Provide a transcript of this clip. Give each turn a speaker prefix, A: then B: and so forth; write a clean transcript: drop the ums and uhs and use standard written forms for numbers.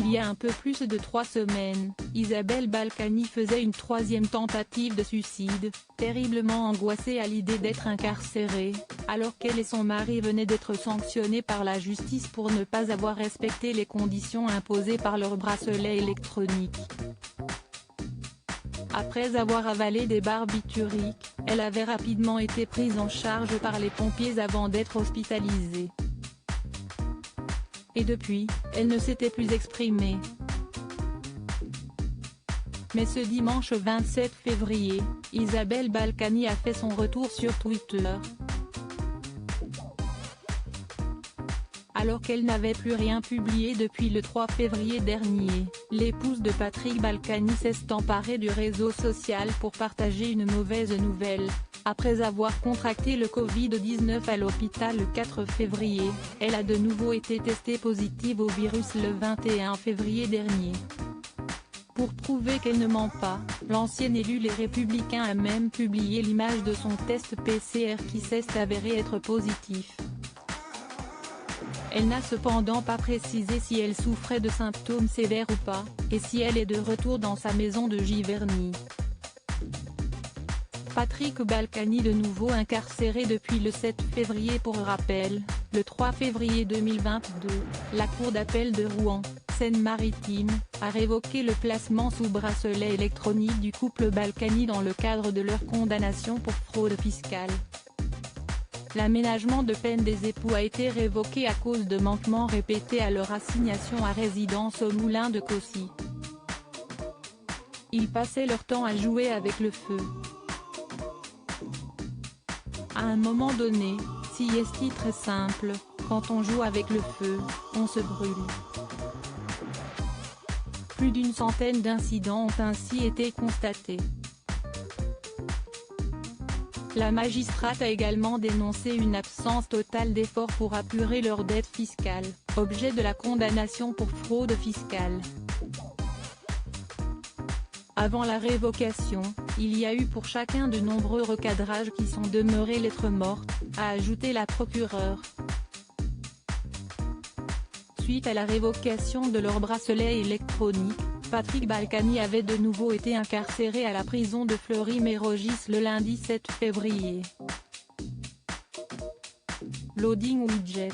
A: Il y a un peu plus de 3 semaines, Isabelle Balkany faisait une 3e tentative de suicide, terriblement angoissée à l'idée d'être incarcérée, alors qu'elle et son mari venaient d'être sanctionnés par la justice pour ne pas avoir respecté les conditions imposées par leur bracelet électronique. Après avoir avalé des barbituriques, elle avait rapidement été prise en charge par les pompiers avant d'être hospitalisée. Et depuis, elle ne s'était plus exprimée. Mais ce dimanche 27 février, Isabelle Balkany a fait son retour sur Twitter. Alors qu'elle n'avait plus rien publié depuis le 3 février dernier, l'épouse de Patrick Balkany s'est emparée du réseau social pour partager une mauvaise nouvelle. Après avoir contracté le Covid-19 à l'hôpital le 4 février, elle a de nouveau été testée positive au virus le 21 février dernier. Pour prouver qu'elle ne ment pas, l'ancienne élue Les Républicains a même publié l'image de son test PCR qui s'est avéré être positif. Elle n'a cependant pas précisé si elle souffrait de symptômes sévères ou pas, et si elle est de retour dans sa maison de Giverny. Patrick Balkany de nouveau incarcéré depuis le 7 février. Pour rappel, le 3 février 2022, la Cour d'appel de Rouen, Seine-Maritime, a révoqué le placement sous bracelet électronique du couple Balkany dans le cadre de leur condamnation pour fraude fiscale. L'aménagement de peine des époux a été révoqué à cause de manquements répétés à leur assignation à résidence au Moulin de Caussy. Ils passaient leur temps à jouer avec le feu. À un moment donné, si est très simple, quand on joue avec le feu, on se brûle. Plus d'une centaine d'incidents ont ainsi été constatés. La magistrate a également dénoncé une absence totale d'efforts pour apurer leurs dettes fiscales, objet de la condamnation pour fraude fiscale. Avant la révocation, il y a eu pour chacun de nombreux recadrages qui sont demeurés lettre morte, a ajouté la procureure. Suite à la révocation de leur bracelet électronique, Patrick Balkany avait de nouveau été incarcéré à la prison de Fleury-Mérogis le lundi 7 février. Loading widget.